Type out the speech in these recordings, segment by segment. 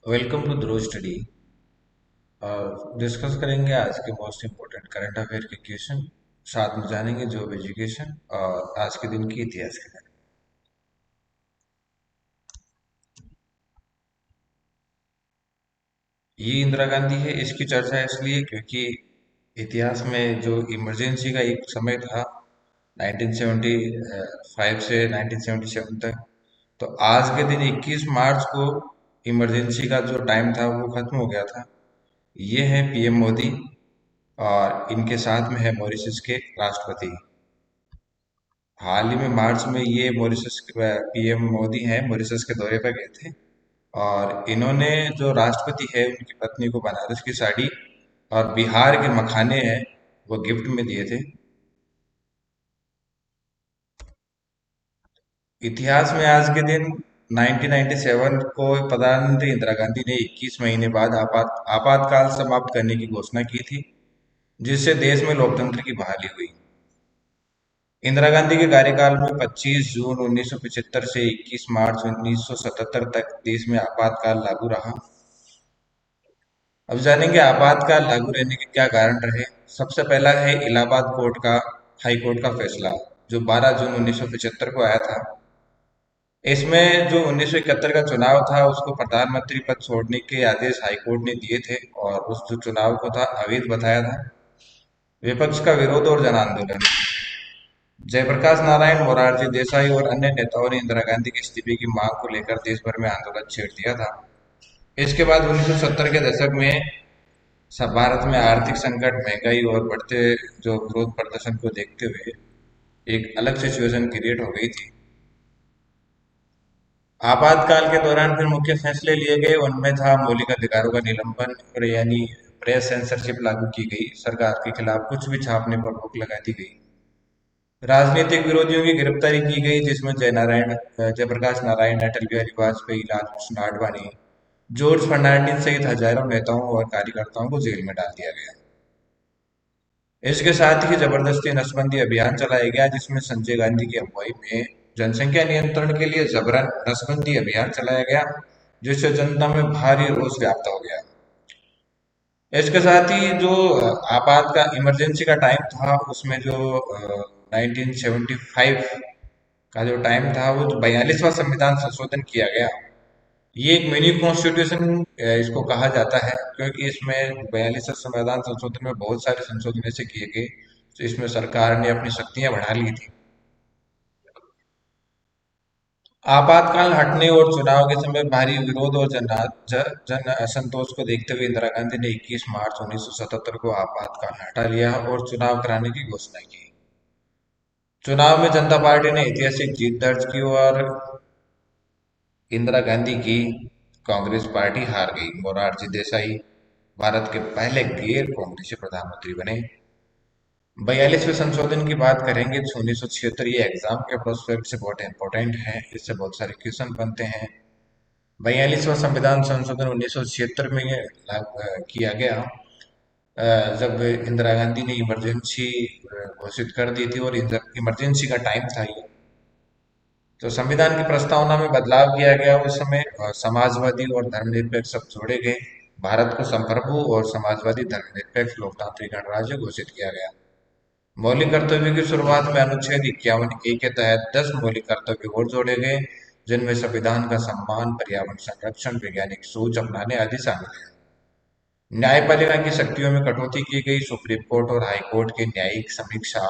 Welcome to Dhruv study. Discuss करेंगे आज के मोस्ट इम्पोर्टेंट करंट अफेयर के क्वेश्चन। साथ में जानेंगे जॉब एजुकेशन और आज के दिन की इतिहास के बारे में। ये इंदिरा गांधी है। इसकी चर्चा इसलिए क्योंकि इतिहास में जो इमरजेंसी का एक समय था 1975 से 1977 तक, तो आज के दिन 21 मार्च को इमरजेंसी का जो टाइम था वो खत्म हो गया था। ये है पीएम मोदी और इनके साथ में है मॉरिशस के राष्ट्रपति। हाल ही में मार्च में ये मॉरिशस पीएम मोदी हैं मॉरिशस के दौरे पर गए थे और इन्होंने जो राष्ट्रपति है उनकी पत्नी को बनारस की साड़ी और बिहार के मखाने हैं वो गिफ्ट में दिए थे। इतिहास में आज के दिन 1997 को प्रधानमंत्री इंदिरा गांधी ने 21 महीने बाद आपातकाल समाप्त करने की घोषणा की थी, जिससे देश में लोकतंत्र की बहाली हुई। इंदिरा गांधी के कार्यकाल में 25 जून 1975 से 21 मार्च 1977 तक देश में आपातकाल लागू रहा। अब जानेंगे आपातकाल लागू रहने के क्या कारण रहे। सबसे पहला है इलाहाबाद हाई कोर्ट का फैसला, जो 12 जून 1975 को आया था। इसमें जो 1971 का चुनाव था उसको प्रधानमंत्री पद छोड़ने के आदेश हाई कोर्ट ने दिए थे और उस जो चुनाव को था अवैध बताया था। विपक्ष का विरोध और जन आंदोलन। जयप्रकाश नारायण, मोरारजी देसाई और अन्य नेताओं ने इंदिरा गांधी के इस्तीफे की मांग को लेकर देश भर में आंदोलन छेड़ दिया था। इसके बाद 1970 के दशक में सब भारत में आर्थिक संकट, महंगाई और बढ़ते जो विरोध प्रदर्शन को देखते हुए एक अलग सिचुएशन क्रिएट हो गई थी। आपातकाल के दौरान फिर मुख्य फैसले लिए गए, उनमें था मौलिक अधिकारों का निलंबन और यानी प्रेस सेंसरशिप लागू की गई। सरकार के खिलाफ कुछ भी छापने पर रोक लगा दी गई। राजनीतिक विरोधियों की गिरफ्तारी की गई, जिसमें जयप्रकाश नारायण, अटल बिहारी वाजपेयी, लालकृष्ण आडवाणी, जॉर्ज फर्नांडिस सहित हजारों नेताओं और कार्यकर्ताओं को जेल में डाल दिया गया। इसके साथ ही जबरदस्ती नसबंदी अभियान चलाया गया, जिसमें संजय गांधी की अगुवाई में जनसंख्या नियंत्रण के लिए जबरन नसबंदी अभियान चलाया गया, जिससे जनता में भारी रोष व्याप्त हो गया। इसके साथ ही जो आपात का इमरजेंसी का टाइम था उसमें जो 1975 का जो टाइम था वो 42वां संविधान संशोधन किया गया। ये एक मिनी कॉन्स्टिट्यूशन इसको कहा जाता है, क्योंकि इसमें 42वां संविधान संशोधन में बहुत सारे संशोधन ऐसे किए गए तो इसमें सरकार ने अपनी शक्तियां बढ़ा ली थी। आपातकाल हटने और चुनाव के समय भारी विरोध और जन असंतोष को देखते हुए इंदिरा गांधी ने 21 मार्च 1977 को आपातकाल हटा लिया और चुनाव कराने की घोषणा की। चुनाव में जनता पार्टी ने ऐतिहासिक जीत दर्ज की और इंदिरा गांधी की कांग्रेस पार्टी हार गई। मोरारजी देसाई भारत के पहले गैर कांग्रेसी प्रधानमंत्री बने। 42वें संशोधन की बात करेंगे तो 1976, ये एग्जाम के प्रोस्पेक्ट से बहुत इंपॉर्टेंट है, इससे बहुत सारे क्वेश्चन बनते हैं। 42वां संविधान संशोधन 1976 में किया गया, जब इंदिरा गांधी ने इमरजेंसी घोषित कर दी थी और इमरजेंसी का टाइम था ये। तो संविधान की प्रस्तावना में बदलाव किया गया। उस समय समाजवादी और धर्मनिरपेक्ष शब्द जोड़े गए। भारत को संप्रभु और समाजवादी धर्मनिरपेक्ष लोकतांत्रिक गणराज्य घोषित किया गया। मौलिक कर्तव्यों की शुरुआत में अनुच्छेद 51A के तहत 10 मौलिक कर्तव्य और जोड़े गए, जिनमें संविधान का सम्मान, पर्यावरण संरक्षण, वैज्ञानिक सोच अपनाने आदि शामिल है। न्यायपालिका की शक्तियों में कटौती की गई। सुप्रीम कोर्ट और हाई कोर्ट के न्यायिक समीक्षा,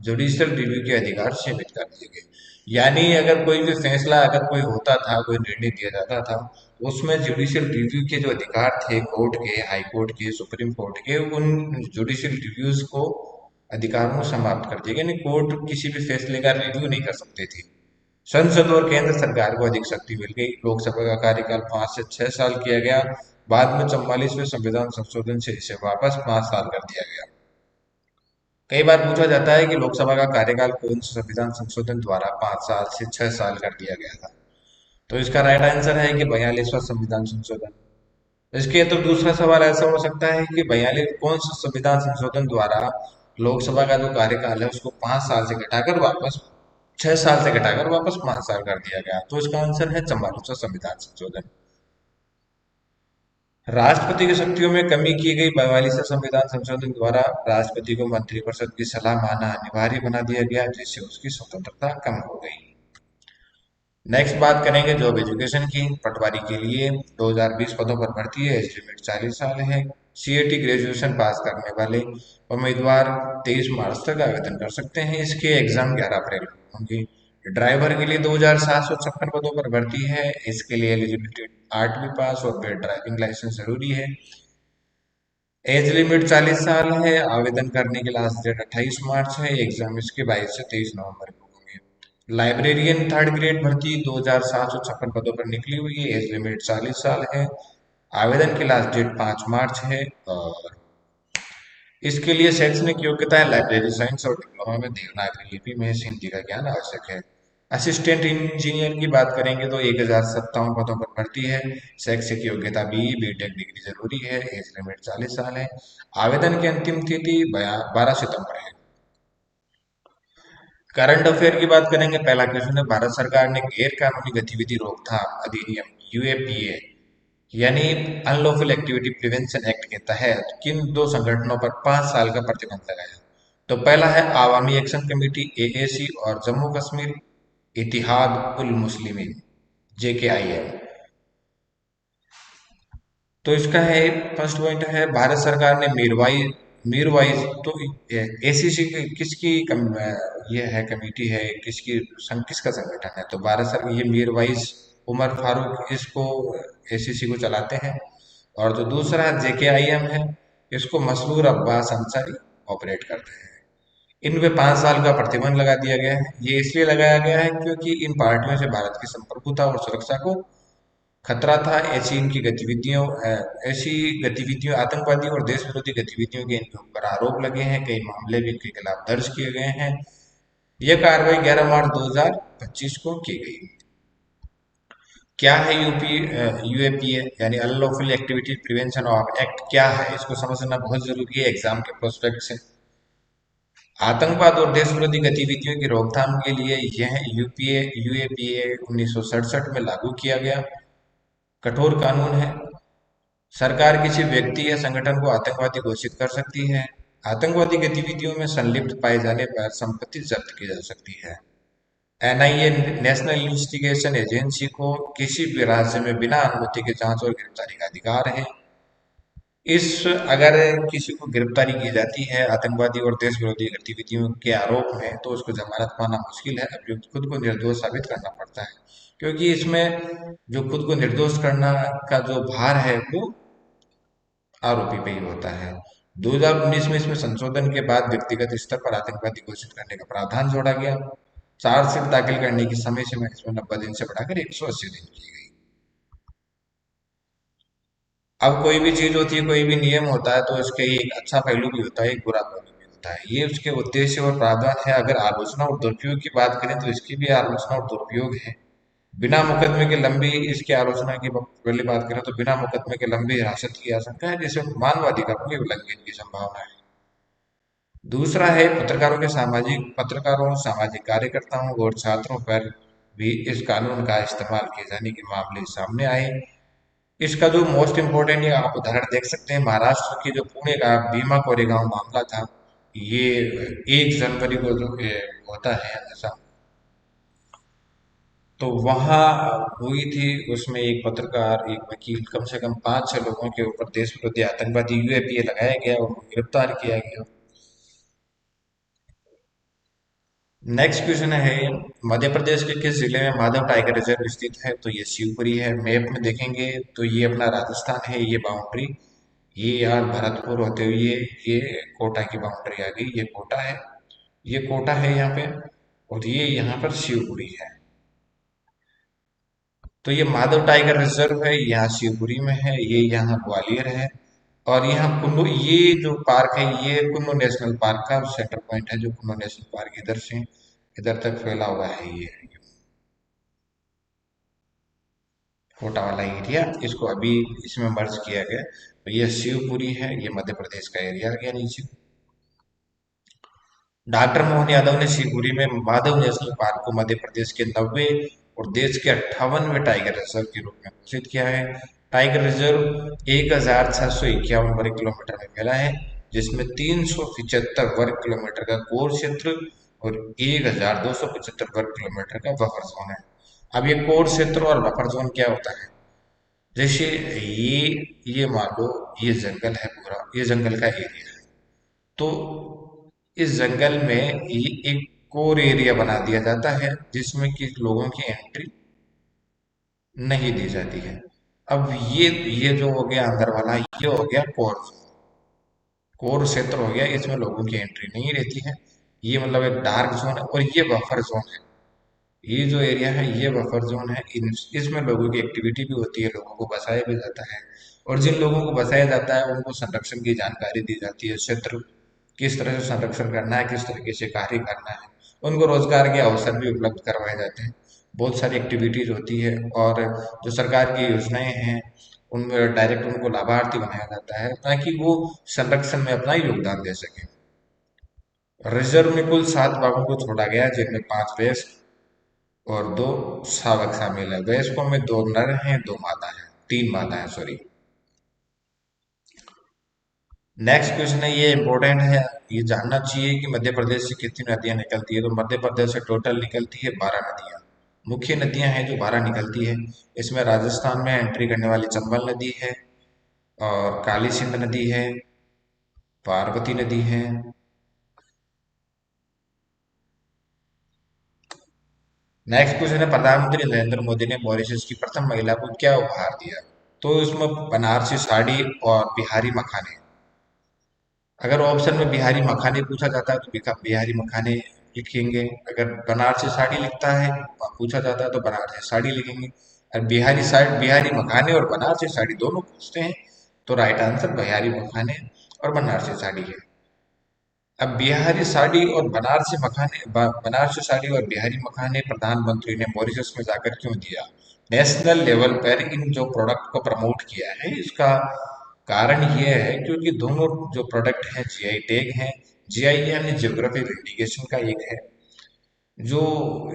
जुडिशियल रिव्यू के अधिकार सीमित कर दिए गए। यानी अगर कोई भी फैसला अगर कोई होता था, कोई निर्णय दिया जाता था, उसमें जुडिशियल रिव्यू के जो अधिकार थे कोर्ट के, हाई कोर्ट के, सुप्रीम कोर्ट के, उन जुडिशियल रिव्यूज को अधिकारों को समाप्त कर दिया गया। यानी कोर्ट किसी भी फैसले का रिव्यू नहीं कर सकते थे। संसद और केंद्र सरकार को अधिक शक्ति मिल गई। लोकसभा का कार्यकाल 5 से 6 साल किया गया। बाद में 44वें संविधान संशोधन से इसे वापस 5 साल कर दिया गया। कई बार पूछा जाता है कि लोकसभा का कार्यकाल कौन से संविधान संशोधन द्वारा 5 साल से 6 साल कर दिया गया था। तो इसका राइट आंसर है कि 42वां संविधान संशोधन। इसके तो दूसरा सवाल ऐसा हो सकता है कि 42 कौन सा संविधान संशोधन द्वारा लोकसभा का जो कार्यकाल है उसको 5 साल से घटाकर वापस 6 साल से घटाकर वापस 5 साल कर दिया गया। तो इसका आंसर है 44वां संविधान संशोधन। राष्ट्रपति की शक्तियों में कमी की गई। 42वें संविधान संशोधन द्वारा राष्ट्रपति को मंत्रिपरिषद की सलाह मानना अनिवार्य बना दिया गया, जिससे उसकी स्वतंत्रता कम हो गई। नेक्स्ट बात करेंगे जॉब एजुकेशन की। पटवारी के लिए 2020 पदों पर भर्ती है, एज लिमिट 40 साल है। सीएटी ग्रेजुएशन पास करने वाले उम्मीदवार 23 मार्च तक आवेदन कर सकते हैं। इसके एग्जाम 11 अप्रैल को होंगे। ड्राइवर के लिए 2756 पदों पर भर्ती है। इसके लिए एलिजिबिलिटी 8वीं पास और फिर ड्राइविंग लाइसेंस जरूरी है। एज लिमिट 40 साल है। आवेदन करने की लास्ट डेट 28 मार्च है। एग्जाम इसके 22 से 23 नवंबर को होंगे। लाइब्रेरियन थर्ड ग्रेड भर्ती 2756 पदों पर निकली हुई है। एज लिमिट 40 साल है। आवेदन की लास्ट डेट 5 मार्च है। और इसके लिए शैक्षणिक योग्यता है लाइब्रेरी साइंस और डिप्लोमा में देवनागरी लिपि में हिंदी का ज्ञान आवश्यक है। असिस्टेंट इंजीनियर की बात करेंगे तो 1057 पदों पर भर्ती है। शैक्षिक योग्यता बीई बीटेक डिग्री जरूरी है। एज लिमिट 40 साल है। आवेदन की अंतिम तिथि 12 सितंबर है। करंट अफेयर की बात करेंगे। पहला क्वेश्चन है, भारत सरकार ने गैर कानूनी गतिविधि रोकथाम अधिनियम यूएपीए यानी अनलॉफुल एक्टिविटी प्रिवेंशन एक्ट के तहत किन दो संगठनों पर 5 साल का प्रतिबंध लगाया? तो पहला है आवामी एक्शन कमेटी एएसी और जम्मू कश्मीर इतिहाद उल मुस्लिमीन जेकेआईएम। तो इसका है फर्स्ट पॉइंट है, भारत सरकार ने मीरवाइज तो एसीसी किसकी ये है कमेटी है, किसका संगठन है? तो भारत सरकार ये मीरवाइज उमर फारूक इसको एसीसी को चलाते हैं। और जो दूसरा जेकेआईएम है, इसको मसरूर अब्बास अंसारी ऑपरेट करते हैं। इन पे 5 साल का प्रतिबंध लगा दिया गया है। ये इसलिए लगाया गया है क्योंकि इन पार्टियों से भारत की संप्रभुता और सुरक्षा को खतरा था। ऐसी गतिविधियों आतंकवादी और देश विरोधी गतिविधियों के इनके ऊपर आरोप लगे हैं। कई मामले भी इनके खिलाफ दर्ज किए गए हैं। यह कार्रवाई 11 मार्च 2025 को की गई। क्या है यूएपीए यानी unlawful activity prevention of act? क्या है इसको समझना बहुत जरूरी है एग्जाम के प्रोस्पेक्ट से। आतंकवाद और देश विरोधी गतिविधियों की रोकथाम के लिए यह यूएपीए 1967 में लागू किया गया कठोर कानून है। सरकार किसी व्यक्ति या संगठन को आतंकवादी घोषित कर सकती है। आतंकवादी गतिविधियों में संलिप्त पाए जाने पर संपत्ति जब्त की जा सकती है। एनआईए नेशनल इन्वेस्टिगेशन एजेंसी को किसी भी राज्य में बिना अनुमति के जांच और गिरफ्तारी का अधिकार है। इस अगर किसी को गिरफ्तारी की जाती है आतंकवादी और देश विरोधी गतिविधियों के आरोप में, तो उसको जमानत पाना मुश्किल है। अभियुक्त खुद को निर्दोष साबित करना पड़ता है, क्योंकि इसमें जो खुद को निर्दोष करना का जो भार है वो आरोपी पे ही होता है। 2019 में इसमें संशोधन के बाद व्यक्तिगत स्तर पर आतंकवादी घोषित करने का प्रावधान जोड़ा गया। चार्जशीट दाखिल करने की समय सीमा इसमें 90 दिन से बढ़ाकर 180 दिन की गई। अब कोई भी चीज होती है, कोई भी नियम होता है, तो इसके एक अच्छा पहलू भी होता है, एक बुरा पहलू भी होता है। ये उसके उद्देश्य और प्रावधान है। अगर आलोचना और दुरुपयोग की बात करें तो इसकी भी आलोचना और दुरुपयोग है। बिना मुकदमे के लंबी इसकी आलोचना की पहले बात करें तो बिना मुकदमे के लंबी हिरासत की आशंका है, जिससे मानवाधिकारों के उल्लंघन की संभावना है। दूसरा है पत्रकारों, सामाजिक कार्यकर्ताओं और छात्रों पर भी इस कानून का इस्तेमाल किए जाने के मामले सामने आए। इसका जो मोस्ट इम्पोर्टेंट ये आप उदाहरण देख सकते हैं, महाराष्ट्र के जो पुणे का भीमा कोरेगांव मामला था। ये 1 जनवरी को जो होता है ऐसा, तो वहाँ हुई थी। उसमें एक पत्रकार, एक वकील, कम से कम 5-6 लोगों के ऊपर देश विरोधी आतंकवादी यूएपीए लगाया गया और उनको गिरफ्तार किया गया। नेक्स्ट क्वेश्चन है, मध्य प्रदेश के किस जिले में माधव टाइगर रिजर्व स्थित है? तो ये शिवपुरी है। मैप में देखेंगे तो ये अपना राजस्थान है, ये बाउंड्री, ये यार भरतपुर होते हुए ये कोटा की बाउंड्री आ गई। ये कोटा है, ये कोटा है यहाँ पे, और ये यहाँ पर शिवपुरी है। तो ये माधव टाइगर रिजर्व है, यहाँ शिवपुरी में है। ये यहाँ ग्वालियर है। और यहाँ कुल्लू, ये जो पार्क है ये कुल्लू नेशनल पार्क का सेंटर पॉइंट है। जो कुल्लू नेशनल पार्क इधर से इधर तक फैला हुआ है, ये छोटा वाला एरिया, इसको अभी इसमें मर्ज किया गया। तो ये शिवपुरी है, ये मध्य प्रदेश का एरिया आ गया नीचे। डॉक्टर मोहन यादव ने शिवपुरी में माधव नेशनल पार्क को मध्य प्रदेश के 90 और देश के 58वें टाइगर रिजर्व के रूप में घोषित किया है। टाइगर रिजर्व 1651 वर्ग किलोमीटर में फैला है, जिसमें 375 वर्ग किलोमीटर का कोर क्षेत्र और 1275 वर्ग किलोमीटर का बफर जोन है। अब ये कोर क्षेत्र और बफर जोन क्या होता है? जैसे ये मान लो ये जंगल है, पूरा ये जंगल का एरिया है। तो इस जंगल में ये एक कोर एरिया बना दिया जाता है जिसमें कि लोगों की एंट्री नहीं दी जाती है। अब ये जो हो गया अंदर वाला, ये हो गया कोर। कोर क्षेत्र हो गया, इसमें लोगों की एंट्री नहीं रहती है। ये मतलब एक डार्क जोन है, और ये बफर जोन है। ये जो एरिया है ये बफर जोन है। इसमें लोगों की एक्टिविटी भी होती है, लोगों को बसाया भी जाता है। और जिन लोगों को बसाया जाता है उनको संरक्षण की जानकारी दी जाती है। क्षेत्र किस तरह से संरक्षण करना है, किस तरीके से कार्य करना है। उनको रोजगार के अवसर भी उपलब्ध करवाए जाते हैं। बहुत सारी एक्टिविटीज होती है, और जो सरकार की योजनाएं हैं उनमें डायरेक्ट उनको लाभार्थी बनाया जाता है ताकि वो संरक्षण में अपना योगदान दे सके। रिजर्व में कुल 7 बाघों को छोड़ा गया, जिनमें 5 वयस्क और 2 शावक शामिल है। वयस्कों में 2 नर हैं, 2 मादा हैं, 3 मादा हैं, सॉरी। नेक्स्ट क्वेश्चन है, ये इंपॉर्टेंट है, ये जानना चाहिए कि मध्य प्रदेश से कितनी नदियां निकलती है। तो मध्य प्रदेश से टोटल निकलती है 12 नदियां। मुख्य नदियां हैं जो 12 निकलती है। इसमें राजस्थान में एंट्री करने वाली चंबल नदी है, और काली सिंध नदी है, पार्वती नदी है। नेक्स्ट क्वेश्चन है, प्रधानमंत्री नरेंद्र मोदी ने मॉरिशस की प्रथम महिला को क्या उपहार दिया? तो इसमें बनारसी साड़ी और बिहारी मखाने। अगर ऑप्शन में बिहारी मखाने पूछा जाता है तो बिहारी मखाने लिखेंगे। अगर बनारसी साड़ी लिखता है, पूछा जाता है, तो बनारसी साड़ी लिखेंगे। और बिहारी मखाने और बनारसी साड़ी दोनों पूछते हैं, तो राइट आंसर बिहारी मखाने और बनारसी साड़ी है। अब बिहारी साड़ी और बनारसी साड़ी और बिहारी मखाने प्रधानमंत्री ने मॉरिशस में जाकर क्यों दिया? नेशनल लेवल पर इन जो प्रोडक्ट को प्रमोट किया है, इसका कारण ये है क्योंकि दोनों जो प्रोडक्ट हैं जीआई टैग हैं। जीआई यानी जियोग्राफिक इंडिकेशन का एक है, जो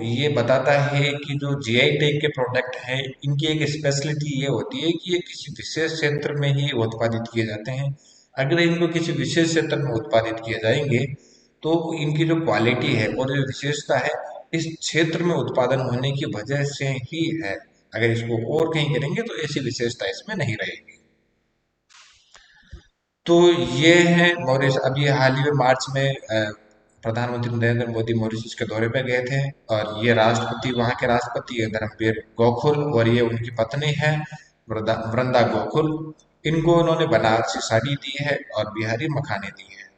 ये बताता है कि जो जीआई टैग के प्रोडक्ट हैं इनकी एक स्पेशलिटी ये होती है कि ये किसी विशेष क्षेत्र में ही उत्पादित किए जाते हैं। अगर इनको किसी विशेष क्षेत्र में उत्पादित किए जाएंगे तो इनकी जो क्वालिटी है और जो विशेषता है इस क्षेत्र में उत्पादन होने की वजह से ही है। अगर इसको और कहीं करेंगे तो ऐसी विशेषता इसमें नहीं रहेगी। तो ये है मॉरिस। अभी हाल ही में मार्च में प्रधानमंत्री नरेंद्र मोदी मॉरिशस के दौरे पे गए थे, और ये राष्ट्रपति, वहाँ के राष्ट्रपति है धर्मवीर गोकुल, और ये उनकी पत्नी है वृंदा गोकुल। इनको उन्होंने बनारसी साड़ी दी है और बिहारी मखाने दी है।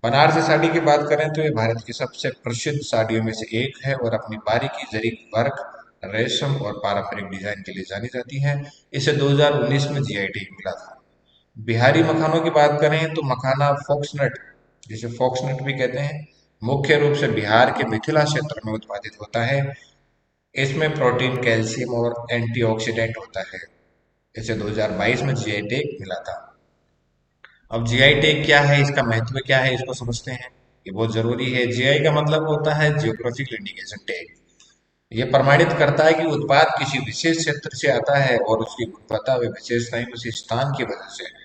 बनारसी साड़ी की बात करें तो ये भारत की सबसे प्रसिद्ध साड़ियों में से एक है, और अपनी बारीकी जरी वर्क, रेशम और पारंपरिक डिजाइन के लिए जानी जाती है। इसे 2019 में जीआई टैग मिला था। बिहारी मखानों की बात करें तो मखाना फॉक्सनट, जिसे फॉक्सनट भी कहते हैं, मुख्य रूप से बिहार के मिथिला क्षेत्र में उत्पादित होता है। इसमें प्रोटीन, कैल्शियम और एंटीऑक्सीडेंट होता है। इसे 2022 में जीआई टैग मिला था। अब जीआई टैग क्या है, इसका महत्व क्या है, इसको समझते हैं। ये बहुत जरूरी है। जीआई का मतलब होता है जियोग्राफिक इंडिकेशन टैग। ये प्रमाणित करता है कि उत्पाद किसी विशेष क्षेत्र से आता है और उसकी गुणवत्ता व विशेषताएं उसी स्थान की वजह से है।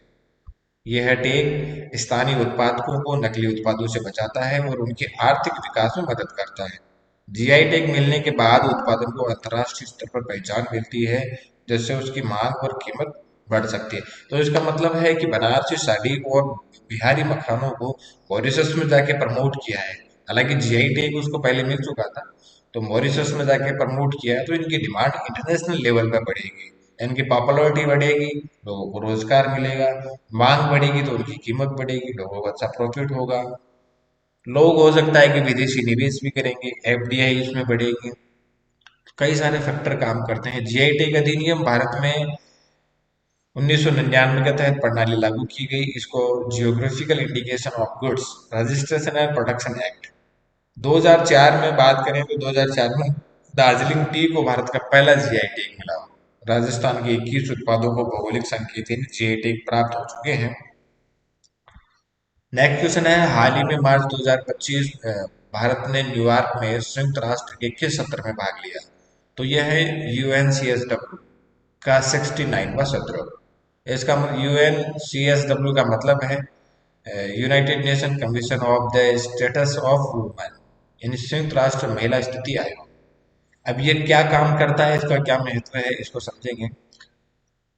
यह टैग स्थानीय उत्पादकों को नकली उत्पादों से बचाता है और उनके आर्थिक विकास में मदद करता है। जीआई टैग मिलने के बाद उत्पादन को अंतर्राष्ट्रीय स्तर पर पहचान मिलती है, जिससे उसकी मांग और कीमत बढ़ सकती है। तो इसका मतलब है कि बनारसी साड़ी और बिहारी मखानों को मॉरिशस में जाके प्रमोट किया है। हालांकि जीआई टैग उसको पहले मिल चुका था, तो मॉरिशस में जाके प्रमोट किया है, तो इनकी डिमांड इंटरनेशनल लेवल पर बढ़ेगी। इनकी पॉपुलैरिटी बढ़ेगी, लोगों को रोजगार मिलेगा। मांग बढ़ेगी तो उनकी कीमत बढ़ेगी, लोगों को अच्छा प्रॉफिट होगा। लोग हो सकता है कि विदेशी निवेश भी करेंगे, एफडीआई इसमें बढ़ेगी। कई सारे फैक्टर काम करते हैं। जीआई टैग अधिनियम भारत में 1999 के तहत प्रणाली लागू की गई। इसको geographical indication of goods registration and production act 2004 में बात करें तो 2004 में दार्जिलिंग टी को भारत का पहला जीआई टैग मिला। राजस्थान के 21 उत्पादों को भौगोलिक संकेत जीआई टैग प्राप्त हो चुके हैं। नेक्स्ट क्वेश्चन है, हाल ही में मार्च 2025 भारत ने न्यूयॉर्क में संयुक्त राष्ट्र के किस सत्र में भाग लिया? तो यह है यूएनसीएसडब्ल्यू का 69वां सत्र। इसका UNCSW का मतलब है United nation commission of the status of women, यानी संयुक्त राष्ट्र महिला स्थिति आयोग। अब ये क्या काम करता है, इसका क्या महत्व है, इसको समझेंगे।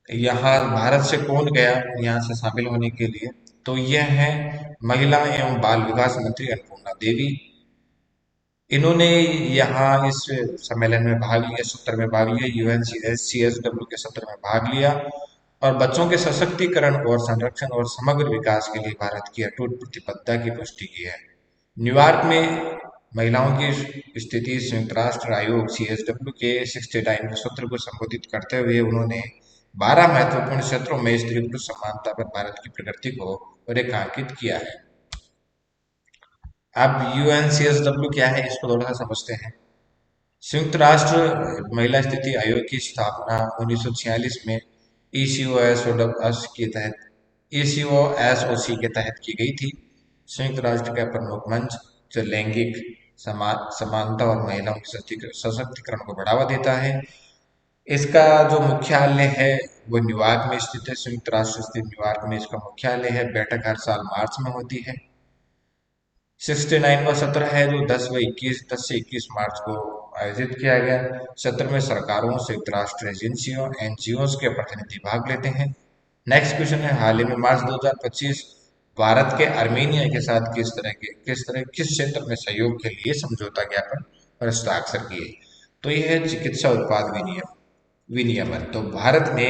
यहाँ भारत से कौन गया यहाँ से शामिल होने के लिए, तो यह है महिला एवं बाल विकास मंत्री अन्नपूर्णा देवी। इन्होंने यहाँ इस सम्मेलन में भाग लिया, सत्र में भाग लिया, UNCSW के सत्र में भाग लिया और बच्चों के सशक्तिकरण और संरक्षण और समग्र विकास के लिए भारत की अटूट प्रतिबद्धता की पुष्टि की है। न्यूयॉर्क में महिलाओं की स्थिति संयुक्त राष्ट्र आयोग CSW के 69वें सत्र को संबोधित करते हुए उन्होंने 12 महत्वपूर्ण क्षेत्रों में स्त्री पुरुष समानता पर भारत की प्रगति को रेखांकित किया है। अब UNCSW क्या है, इसको थोड़ा सा समझते हैं। संयुक्त राष्ट्र महिला स्थिति आयोग की स्थापना 1946 में ECOSOC के तहत की गई थी। संयुक्त राष्ट्र का प्रमुख मंच जो लैंगिक समानता और महिलाओं के सशक्तिकरण को बढ़ावा देता है। इसका जो मुख्यालय है वो न्यूयॉर्क में स्थित है। संयुक्त राष्ट्र स्थित न्यूयॉर्क में इसका मुख्यालय है। बैठक हर साल मार्च में होती है। 69वां सत्र है जो 10 से 21 मार्च को आयोजित किया गया। सत्र में सरकारों, संयुक्त राष्ट्र एजेंसियों, NGOs के प्रतिनिधि भाग लेते हैं। नेक्स्ट क्वेश्चन है, हाल ही में मार्च 2025 भारत के आर्मेनिया के साथ किस क्षेत्र में सहयोग के लिए समझौता ज्ञापन पर हस्ताक्षर किए, तो यह है चिकित्सा उत्पाद विनियमन। तो भारत ने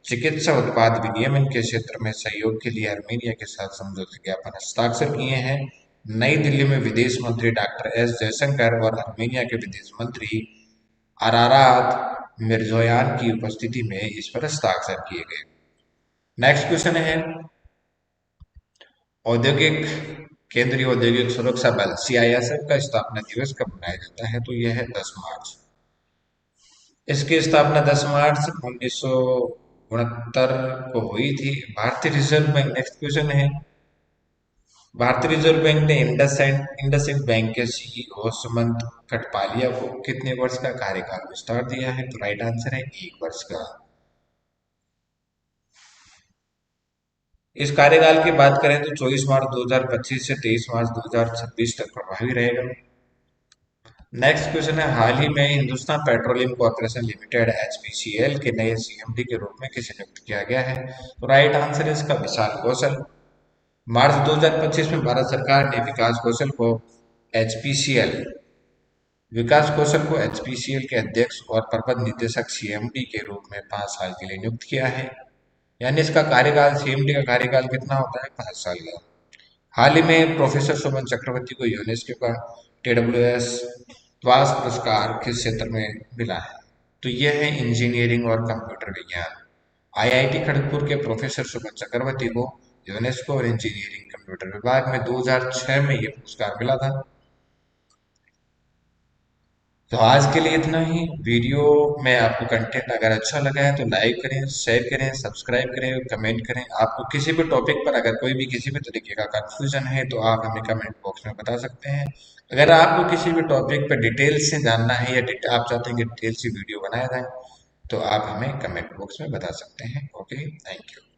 चिकित्सा उत्पाद विनियमन के क्षेत्र में सहयोग के लिए आर्मेनिया के साथ समझौता ज्ञापन हस्ताक्षर किए हैं। नई दिल्ली में विदेश मंत्री डॉक्टर एस जयशंकर और आर्मेनिया के विदेश मंत्री अरारात मिर्जोयान की उपस्थिति में इस पर हस्ताक्षर किए गए। नेक्स्ट क्वेश्चन है, औद्योगिक केंद्रीय औद्योगिक सुरक्षा बल CISF का स्थापना दिवस कब मनाया जाता है, तो यह है 10 मार्च। इसकी स्थापना 10 मार्च 1969 को हुई थी। भारतीय रिजर्व बैंक, नेक्स्ट क्वेश्चन है, भारतीय रिजर्व बैंक ने इंडसइंड बैंक के CEO सुमंत कठपालिया को कितने वर्ष का कार्यकाल विस्तार दिया है, तो राइट आंसर है 1 वर्ष का। इस कार्यकाल की बात करें तो 24 मार्च 2025 से 23 मार्च 2026 तक प्रभावी रहेगा। नेक्स्ट क्वेश्चन है, हाल ही में Hindustan petroleum corporation limited HPCL के नए CMD के रूप में किसे नियुक्त किया गया है, तो राइट आंसर है इसका विशाल कौशल। मार्च 2025 में भारत सरकार ने विकास कौशल को HPCL के अध्यक्ष और प्रबंध निदेशक CMD के रूप में 5 साल के लिए नियुक्त किया है। यानी इसका कार्यकाल, CMD का कार्यकाल कितना होता है, 5 साल का। हाल ही में प्रोफेसर सुमन चक्रवर्ती को यूनेस्को का TWS द्वास पुरस्कार किस क्षेत्र में मिला है, तो यह है इंजीनियरिंग और कंप्यूटर विज्ञान। IIT खड़गपुर के प्रोफेसर सुमन चक्रवर्ती को यूनेस्को और इंजीनियरिंग कंप्यूटर विभाग में 2006 में यह पुरस्कार मिला था। तो आज के लिए इतना ही। वीडियो में आपको कंटेंट अगर अच्छा लगा है तो लाइक करें, शेयर करें, सब्सक्राइब करें, कमेंट करें। आपको किसी भी टॉपिक पर अगर कोई भी किसी भी तरीके का कंफ्यूजन है तो आप हमें कमेंट बॉक्स में बता सकते हैं। अगर आपको किसी भी टॉपिक पर डिटेल से जानना है या आप चाहते हैं कि डिटेल से वीडियो बनाया जाए तो आप हमें कमेंट बॉक्स में बता सकते हैं। Okay, thank you.